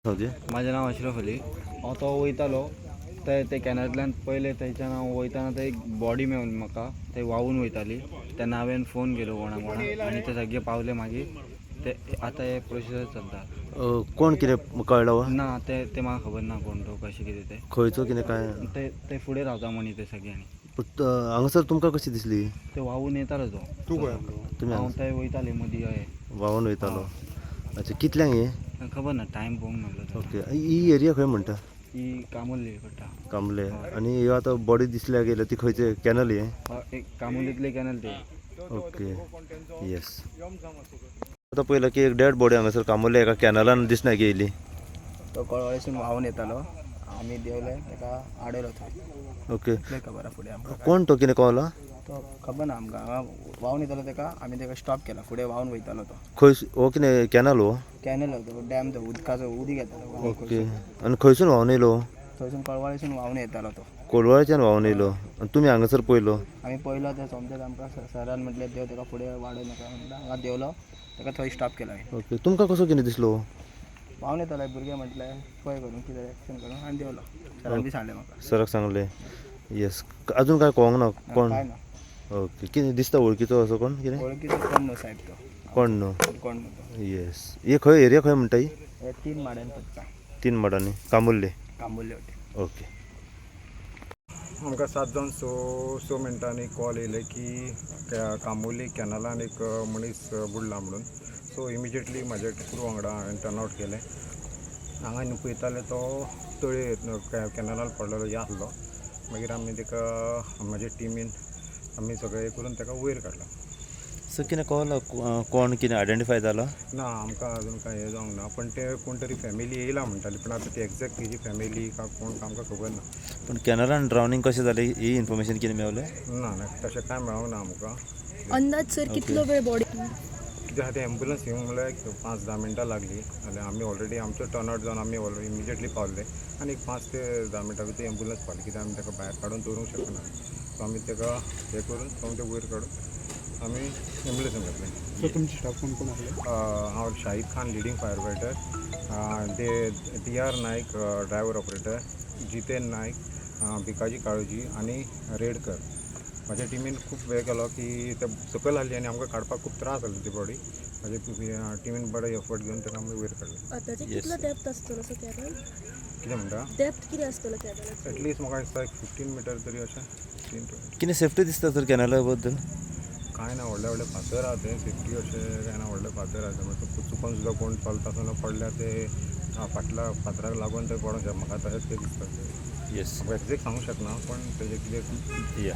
माझे नाव अशरफ अली. तो वयतालो ते कॅनलांतल्यान पयले त्याच्या नाव वयताना ते एक बॉडी मेळून म्हाका ते व्हांवून वयताली. तेन्ना हांवें फोन केलो कोणाक आनी ते सगळे पावले. मागीर ते आतां हे प्रोसिजर चलता. कोण कितें कळलो ना ते ते म्हाका खबर ना कोण तो कशें कितें ते खंयचो कितें काय ते ते फुडें रावता म्हणी ते सगळ्यांनी. हांगासर तुमकां कशी दिसली? ते व्हांवून येतालो तो. तुमी हांव ते वयताले मदीं हय व्हांवून वयतालो. अच्छा कितल्यांक हे? खबर ना, टायम पळोवंक नासलो. ओके ही एरिया खंय म्हणटा? ही कामुर्ली पडटा. कांबले. आनी ह्यो आतां बॉडी दिसल्या गेल्या ती खंयचे कॅनल हे? एक कामुर्लीतले कॅनल ते. Okay yes. आतां पयला की एक डेड बॉडी हांगासर कामुर्ल्या एका कॅनलान दिसण्याक येयली. तो कळवळेसून व्हांवून येतालो. आमी देवले ताका आडयलो थंय. ओके इतलें खबर आहा फुडें आमकां. कोण तो कितें कळला? तो खबर ना आमकां. हांगा व्हांवून येतालो ताका आमी ताका स्टॉप केला. फुडें व्हांवून वयतालो तो. खंय हो कितें कॅनल हो? कॅनल तो डॅम तो उदकाचो उदीक येतालो. ओके आनी खंयसून व्हांवन येयलो? थंयसून कळवळेसून व्हांवून येतालो तो. कोलवाळच्यान व्हांवन येयलो आनी तुमी हांगासर पयलो? आमी पयलो ते सोमतेच आमकां सरान म्हटलें देव ताका फुडें वाडय नाका म्हणटा. हांगा देवलो ताका थंय स्टॉप केला हांवें. ओके तुमकां कसो कितें दिसलो? व्हांवून येतालो भुरगे म्हटलें पळय करून कितें एक्शन करून आनी देवलो. सरान बी सांगलें म्हाका. सराक सांगलें. येस अजून काय कळोंक ना कोण? काय ना. ओके कितें दिसता वळखीचो असो कोण कितें? वळखीचो कोण न्हू साहेब तो. कोण न्हू? कोण न्हू तो. येस हे खंय एरिया खंय म्हणटा ही? हे 3 माड्यान पडटा. 3 माडांनी कामुर्ले. कांबुल्ले वटेन. ओके. आमकां 7 जावन स मिनटांनी कॉल येयले की कांबोली कॅनलान एक मनीस बुडला म्हणून. सो इमिजिएटली म्हाज्या क्रू वांगडा हांवें टर्नआवट केलें. हांगा न्हू पळयताले तो तळये कॅनलान पडलेलो आसलो. मागीर आमी ताका म्हाजे टिमीन आमी सगळे हे करून ताका वयर काडला. सो कितें कळला कोण कितें आयडेंटिफाय जाला? ना आमकां अजून कांय हे जावंक ना. पण ते कोण तरी फॅमिली येयला म्हणटाली. पण आतां ती एक्झॅक्ट तेजी फॅमिली काय कोण आमकां खबर ना. पण कॅनलान ड्रावनींग कशें जालें ही इन्फॉर्मेशन कितें मेळ्ळें? ना तशें कांय मेळोंक ना आमकां. अंदाज सर कितलो वेळ बॉडी? कित्याक आतां एम्बुलन्स येवंक म्हणल्यार 5-10 मिनटां लागली. जाल्यार आमी ऑलरेडी आमचो टर्नआवट जावन आमी ऑलरेडी इमिजिएटली पावले. आनी 5 ते 10 मिनटां भितर एम्बुलन्स पावली. कित्याक आमी ताका भायर काडून दवरूंक शकना. सो आमी ताका हे करून सोमतें वयर काडून आमी एम्बुलन्सान घातलें. सो तुमचे स्टाफ कोण कोण आसले? हांव Shahid Khan leading fire fighter, ते DR नायक ड्रायव्हर ऑपरेटर, जितेन नायक, भिकाजी काळोजी आनी रेडकर. म्हाज्या टिमीन खूब वेळ केलो की ते सकयल आहली आनी आमकां काडपाक खूब त्रास जालो ती बॉडी. म्हाज्या टिमीन बरो एफर्ट घेवन ताका आमी वयर काडलें. आतांचे कितलो डेप्थ आसतलो सो कॅनल? कितें म्हणटा? डेप्थ कितें आसतलो कॅनलाचो? एटलिस्ट म्हाका दिसता एक 15 मिटर तरी अशें. 15-20 कितें सेफ्टी दिसता सर कॅनला बद्दल? कांय ना, व्हडले व्हडले फातर आहा ते. सेफ्टी अशें कांय ना, व्हडले फातर आहा. मागीर चुकोन सुद्दां कोण चलता आसतना पडल्यार ते फाटल्या फातराक लागून ते पडोंक शकता. म्हाका तशेंच ते दिसता. येस एक्झॅक्ट सांगूंक शकना पण तेजें कितें या